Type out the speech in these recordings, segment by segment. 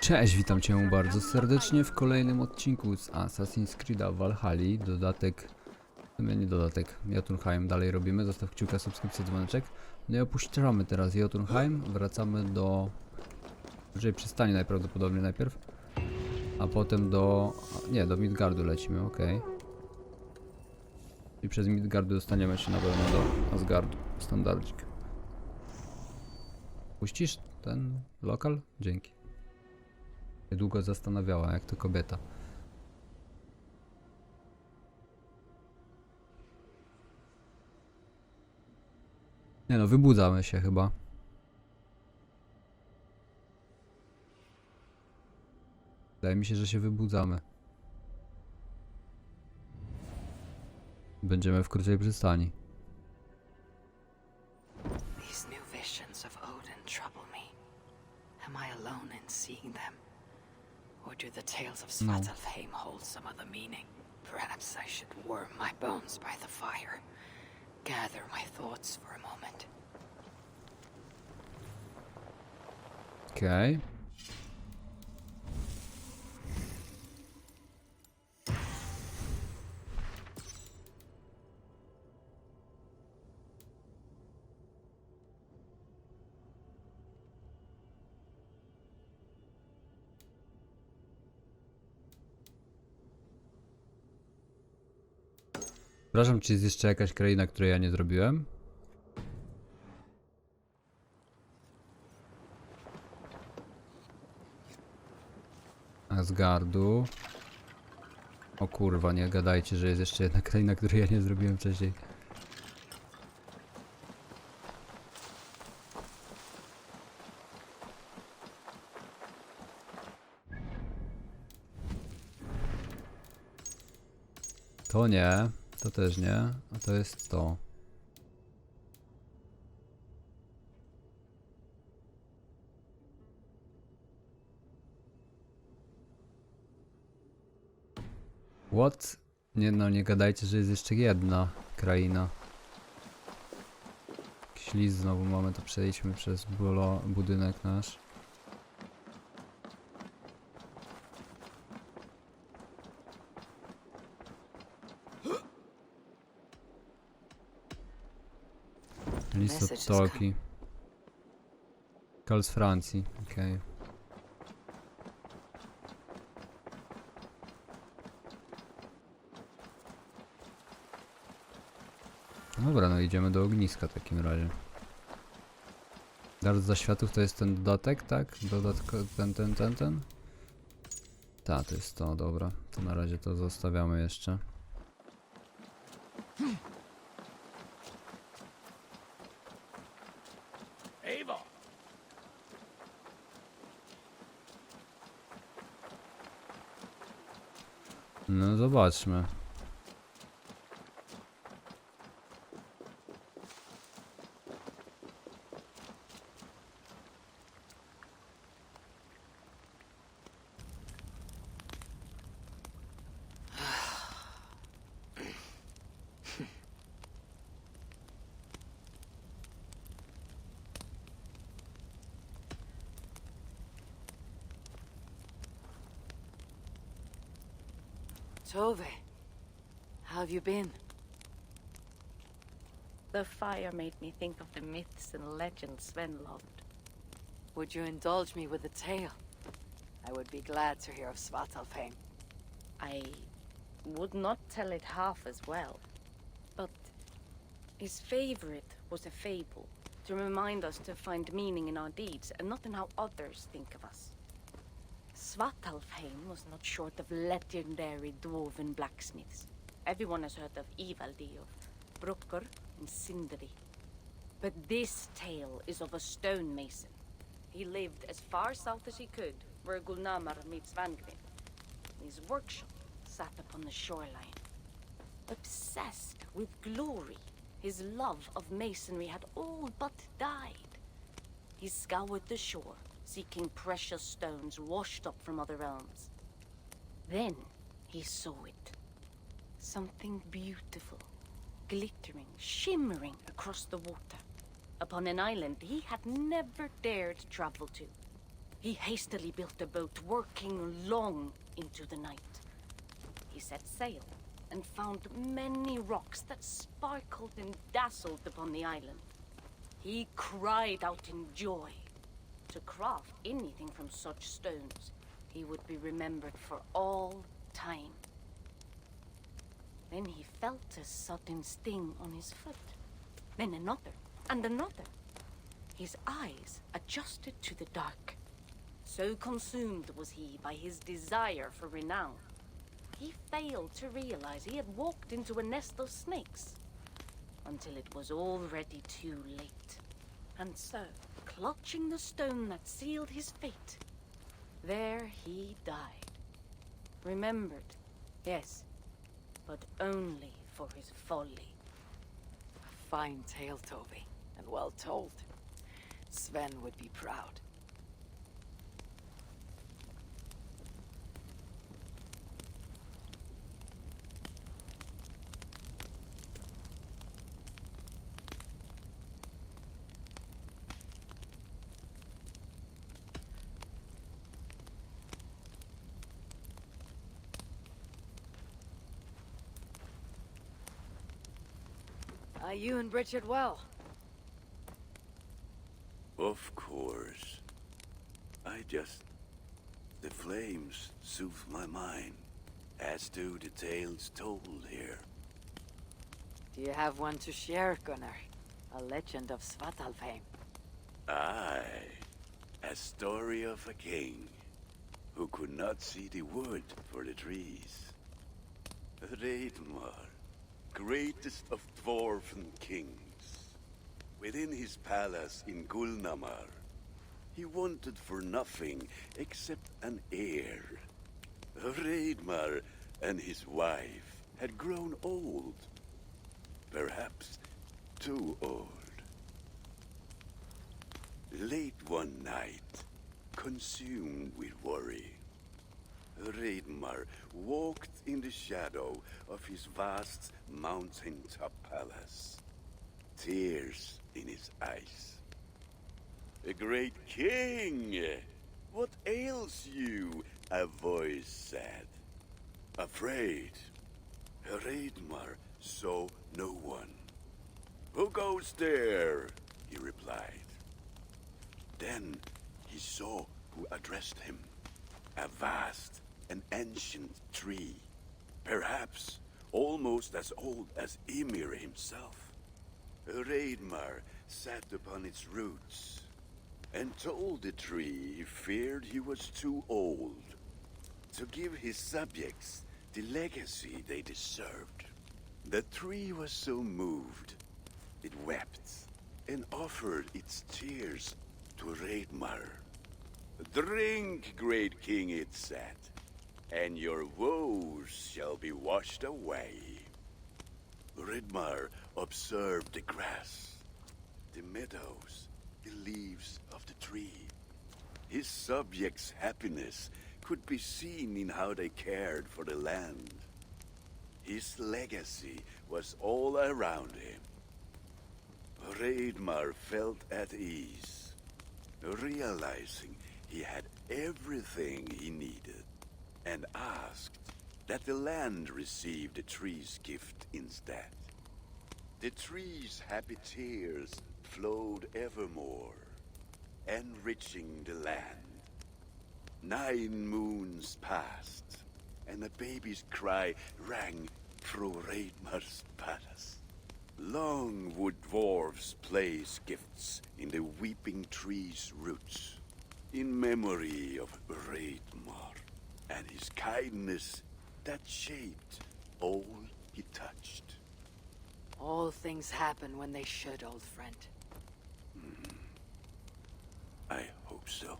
Cześć, witam Cię bardzo serdecznie w kolejnym odcinku z Assassin's Creed'a Valhalli. Dodatek, w sumie nie dodatek, Jotunheim dalej robimy. Zostaw kciuka, subskrypcję, dzwoneczek. No i opuszczamy teraz Jotunheim, wracamy do przystani najprawdopodobniej najpierw. A potem do... nie, do Midgardu lecimy, ok. I przez Midgardu dostaniemy się na pewno do Asgardu, standardzik. Puścisz ten lokal? Dzięki. Długo zastanawiała, jak to kobieta. Nie no, wybudzamy się chyba. Wydaje mi się, że się wybudzamy. Będziemy wkrótce przystani. These new visions of Odin trouble me. Am I alone in seeing them? Or do the tales of Svartalfheim hold some other meaning? Perhaps I should warm my bones by the fire. Gather my thoughts for a moment. Okej. Przepraszam, czy jest jeszcze jakaś kraina, której ja nie zrobiłem? Asgardu. O kurwa, nie gadajcie, że jest jeszcze jedna kraina, której ja nie zrobiłem wcześniej. To nie, to też nie, a to jest to. What? Nie no, nie gadajcie, że jest jeszcze jedna kraina. Jakiś list znowu mamy, to przejdźmy przez budynek nasz. List od Toki. Kal z Francji, okej. Dobra, no idziemy do ogniska w takim razie. Dar zaświatów to jest ten dodatek, tak? Ten. Tak, to jest to, dobra. To na razie to zostawiamy jeszcze. No zobaczmy. Tove, how have you been? The fire made me think of the myths and legends Sven loved. Would you indulge me with a tale? I would be glad to hear of Svartalfheim. I would not tell it half as well, but his favorite was a fable, to remind us to find meaning in our deeds and not in how others think of us. Svartalfheim was not short of legendary dwarven blacksmiths. Everyone has heard of Ivaldi, of Brukkr and Sindri. But this tale is of a stonemason. He lived as far south as he could, where Gulnamar meets Vangvin. His workshop sat upon the shoreline. Obsessed with glory, his love of masonry had all but died. He scoured the shore, seeking precious stones washed up from other realms. Then he saw it. Something beautiful, glittering, shimmering across the water, upon an island he had never dared travel to. He hastily built a boat, working long into the night. He set sail and found many rocks that sparkled and dazzled upon the island. He cried out in joy. To craft anything from such stones, he would be remembered for all time. Then he felt a sudden sting on his foot. Then another, and another. His eyes adjusted to the dark. So consumed was he by his desire for renown, he failed to realize he had walked into a nest of snakes, until it was already too late. And so, clutching the stone that sealed his fate, there he died. Remembered, yes, but only for his folly. A fine tale, Toby, and well told. Sven would be proud. Are you and Bridget well? Of course. The flames soothe my mind, as do the tales told here. Do you have one to share, Gunnar? A legend of Svartalfheim. Aye, a story of a king who could not see the wood for the trees. Reidmar, greatest of dwarven kings. Within his palace in Gulnamar, he wanted for nothing except an heir. Reidmar and his wife had grown old. Perhaps too old. Late one night, consumed with worry, Reidmar walked in the shadow of his vast mountaintop palace, tears in his eyes. "A great king! What ails you?" a voice said. Afraid, Reidmar saw no one. "Who goes there?" he replied. Then he saw who addressed him. A vast and ancient tree, perhaps almost as old as Ymir himself. Reidmar sat upon its roots and told the tree he feared he was too old to give his subjects the legacy they deserved. The tree was so moved, it wept and offered its tears to Reidmar. "Drink, great king," it said, "and your woes shall be washed away." Reidmar observed the grass, the meadows, the leaves of the tree. His subjects' happiness could be seen in how they cared for the land. His legacy was all around him. Reidmar felt at ease, realizing he had everything he needed, and asked that the land receive the tree's gift instead. The tree's happy tears flowed evermore, enriching the land. 9 moons passed, and a baby's cry rang through Reidmar's palace. Long would dwarves place gifts in the weeping tree's roots, in memory of Reidmar and his kindness that shaped all he touched. All things happen when they should, old friend. I hope so.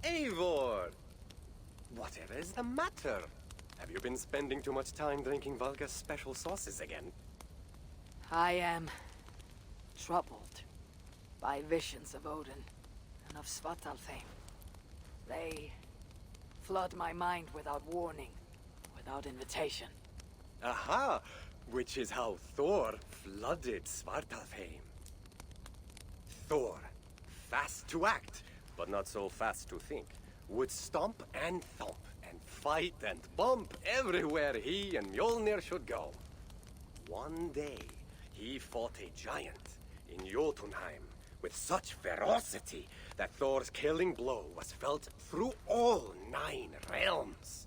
Eivor! Whatever is the matter? Have you been spending too much time drinking Valga's special sauces again? I am troubled by visions of Odin and of Svartalfheim. They flood my mind without warning, without invitation. Aha! Which is how Thor flooded Svartalfheim. Thor, fast to act, but not so fast to think, would stomp and thump and fight and bump everywhere he and Mjolnir should go. One day, he fought a giant in Jotunheim with such ferocity that Thor's killing blow was felt through all 9 realms.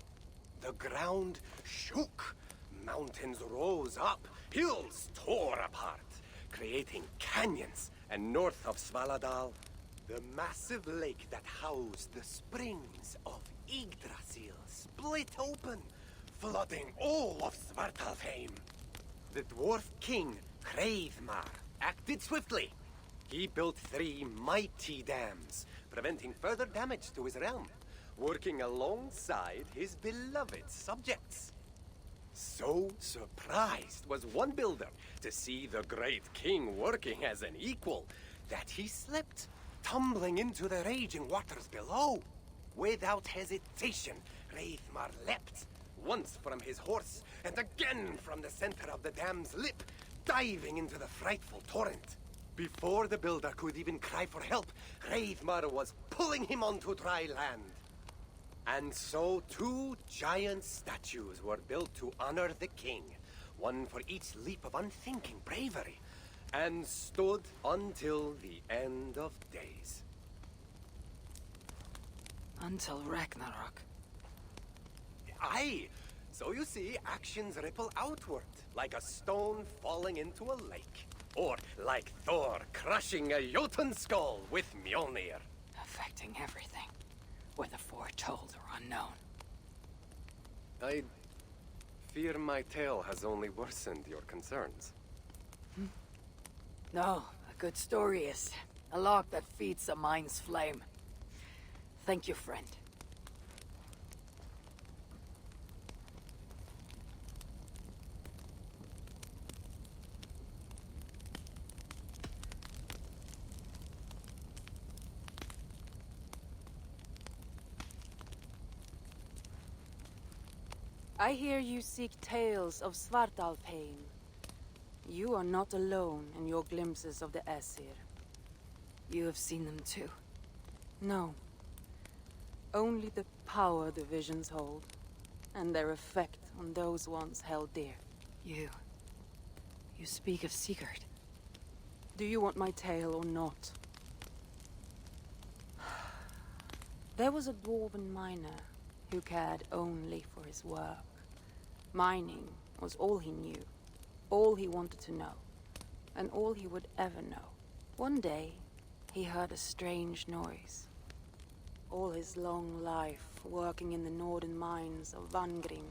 The ground shook, mountains rose up, hills tore apart, creating canyons, and north of Svaladal, the massive lake that housed the springs of Yggdrasil split open, flooding all of Svartalfheim. The dwarf king, Hreidmar, acted swiftly. He built 3 mighty dams, preventing further damage to his realm, working alongside his beloved subjects. So surprised was one builder to see the great king working as an equal that he slipped, tumbling into the raging waters below. Without hesitation, Hreidmar leapt, once from his horse and again from the center of the dam's lip, diving into the frightful torrent. Before the builder could even cry for help, Hreidmar was pulling him onto dry land. And so 2 giant statues were built to honor the king, one for each leap of unthinking bravery, and stood until the end of days. Until Ragnarok. Aye! So you see, actions ripple outward, like a stone falling into a lake. Or like Thor crushing a Jotun skull with Mjolnir. Affecting everything, whether foretold or unknown. I fear my tale has only worsened your concerns. No, a good story is a log that feeds a mind's flame. Thank you, friend. I hear you seek tales of Svartalfheim. You are not alone in your glimpses of the Aesir. You have seen them too. No. Only the power the visions hold, and their effect on those once held dear. You speak of Sigurd. Do you want my tale or not? There was a dwarven miner who cared only for his work. Mining was all he knew, all he wanted to know, and all he would ever know. One day, he heard a strange noise. All his long life, working in the northern mines of Vangrim,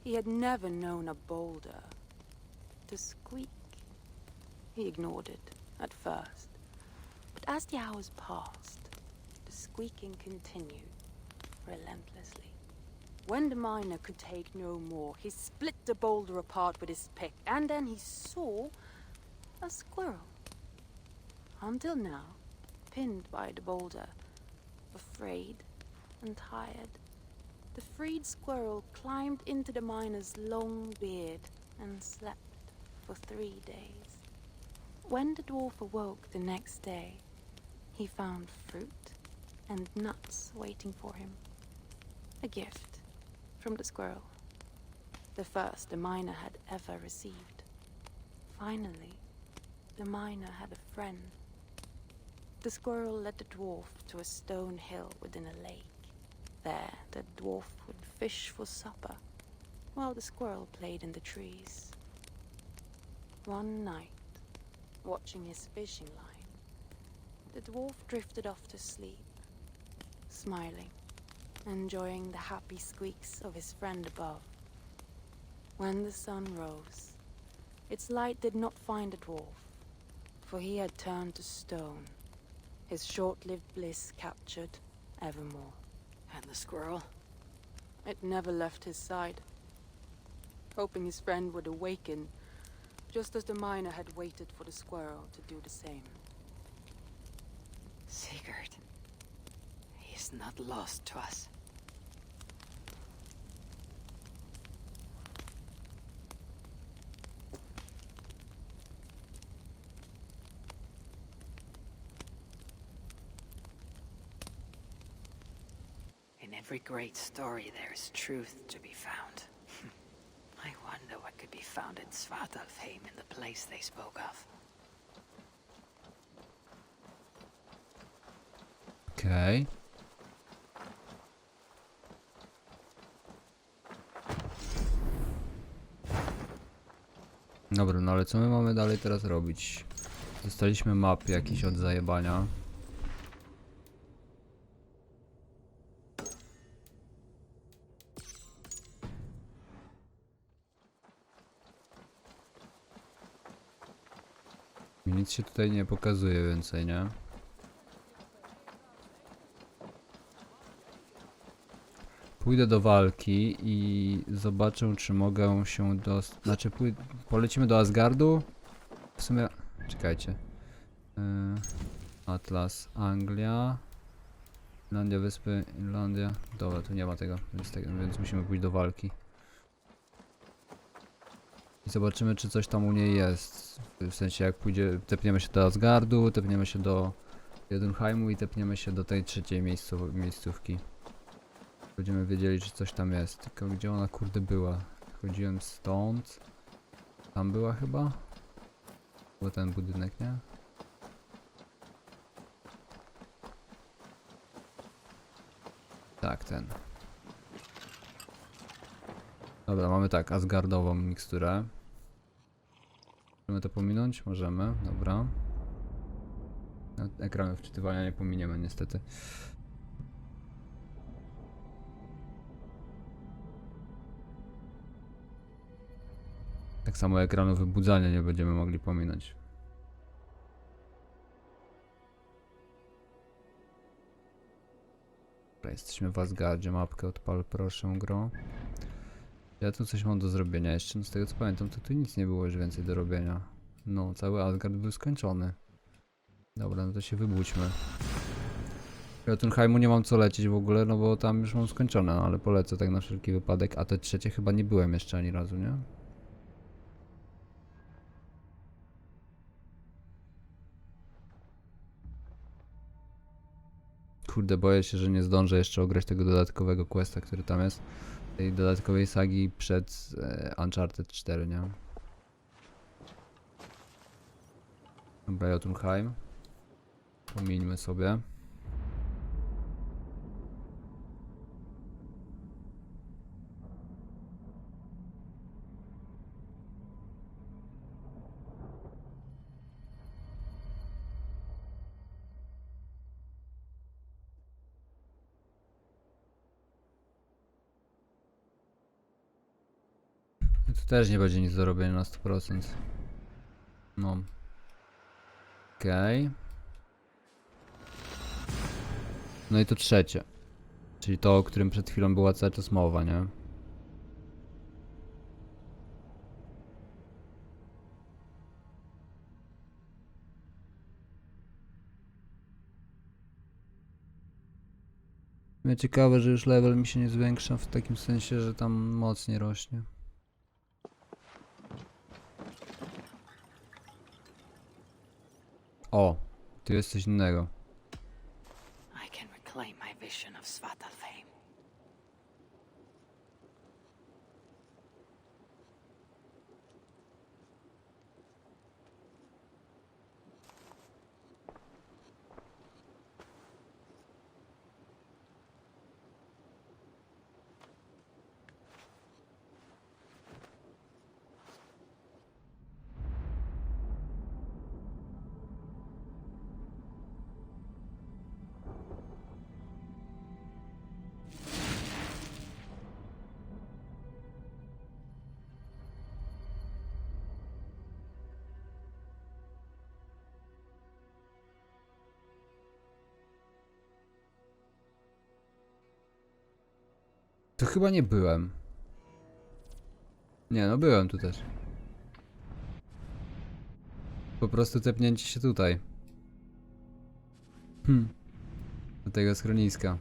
he had never known a boulder to squeak. He ignored it at first, but as the hours passed, the squeaking continued relentlessly. When the miner could take no more, he split the boulder apart with his pick, and then he saw a squirrel. Until now, pinned by the boulder, afraid and tired, the freed squirrel climbed into the miner's long beard and slept for 3 days. When the dwarf awoke the next day, he found fruit and nuts waiting for him. A gift from the squirrel, the first the miner had ever received. Finally, the miner had a friend. The squirrel led the dwarf to a stone hill within a lake. There, the dwarf would fish for supper, while the squirrel played in the trees. One night, watching his fishing line, the dwarf drifted off to sleep, smiling, enjoying the happy squeaks of his friend above. When the sun rose, its light did not find the dwarf, for he had turned to stone, his short-lived bliss captured evermore. And the squirrel? It never left his side, hoping his friend would awaken, just as the miner had waited for the squirrel to do the same. Sigurd. He is not lost to us. In every great story there is truth to be found. I wonder what could be found in Svartalfheim in the place they spoke of. Okej. Dobra, no ale co my mamy dalej teraz robić? Dostaliśmy mapy jakieś od zajebania. Nic się tutaj nie pokazuje więcej, nie? Pójdę do walki i zobaczę, czy mogę się dostać. Znaczy, polecimy do Asgardu? W sumie. Czekajcie. Atlas, Anglia. Irlandia, Wyspy, Irlandia. Dobra, tu nie ma tego, więc musimy pójść do walki. I zobaczymy, czy coś tam u niej jest. W sensie, jak pójdzie, tepniemy się do Asgardu, tepniemy się do Jotunheimu i tepniemy się do tej trzeciej miejscówki. Będziemy wiedzieli, czy coś tam jest. Tylko gdzie ona kurde była? Chodziłem stąd. Tam była chyba? Był ten budynek, nie? Tak, ten. Dobra, mamy tak, asgardową miksturę. Możemy to pominąć? Możemy, dobra. Ekranu wczytywania nie pominiemy niestety. Tak samo ekranu wybudzania nie będziemy mogli pominąć. Dobra, jesteśmy w Asgardzie, mapkę odpal proszę gro. Ja tu coś mam do zrobienia jeszcze, no z tego co pamiętam to tu nic nie było już więcej do robienia. No, cały Asgard był skończony. Dobra, no to się wybudźmy. Jotunheimu nie mam co lecieć w ogóle, no bo tam już mam skończone, no, ale polecę tak na wszelki wypadek, a te trzecie chyba nie byłem jeszcze ani razu, nie? Kurde, boję się, że nie zdążę jeszcze ograć tego dodatkowego questa, który tam jest. Tej dodatkowej sagi przed Uncharted 4, nie? Dobra, Jotunheim. Pomieńmy sobie. Tu też nie będzie nic do robienia na 100%. No. Okej. No i to trzecie. Czyli to, o którym przed chwilą była cały czas mowa, nie? Mnie ciekawe, że już level mi się nie zwiększa w takim sensie, że tam moc nie rośnie. O, tu jest coś innego. I can reclaim my vision of Svartalfheim. To chyba nie byłem. Nie, no byłem tu też. Po prostu tepnięcie się tutaj. Do tego schroniska.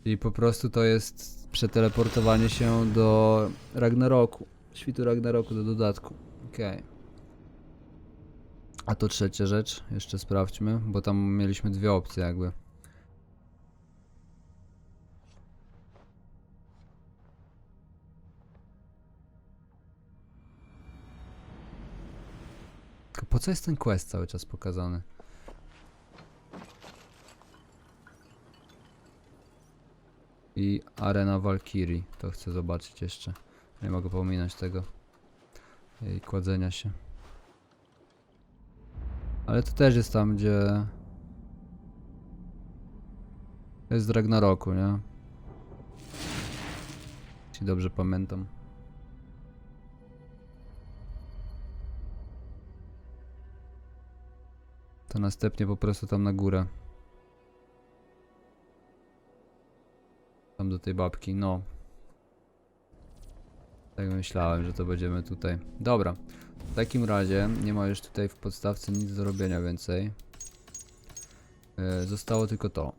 I po prostu to jest przeteleportowanie się do Ragnaroku. Świtu Ragnaroku do dodatku. Okej. A to trzecia rzecz, jeszcze sprawdźmy, bo tam mieliśmy dwie opcje jakby. Tylko po co jest ten quest cały czas pokazany? I arena Walkirii, to chcę zobaczyć jeszcze. Nie mogę pominąć tego. Jej kładzenia się. Ale to też jest tam, gdzie... To jest z Ragnaroku, nie? Jeśli dobrze pamiętam. To następnie po prostu tam na górę. Tam do tej babki, no. Tak myślałem, że to będziemy tutaj. Dobra. W takim razie nie ma już tutaj w podstawce nic do robienia więcej. Zostało tylko to.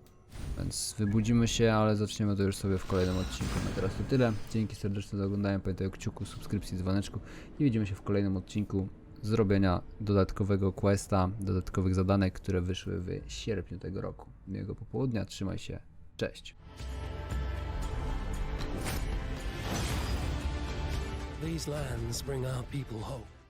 Więc wybudzimy się, ale zaczniemy to już sobie w kolejnym odcinku. Na teraz to tyle. Dzięki serdeczne za oglądanie. Pamiętaj o kciuku, subskrypcji, dzwoneczku. I widzimy się w kolejnym odcinku zrobienia dodatkowego questa, dodatkowych zadanek, które wyszły w sierpniu tego roku. Miłego popołudnia. Trzymaj się. Cześć. These lands bring our people hope.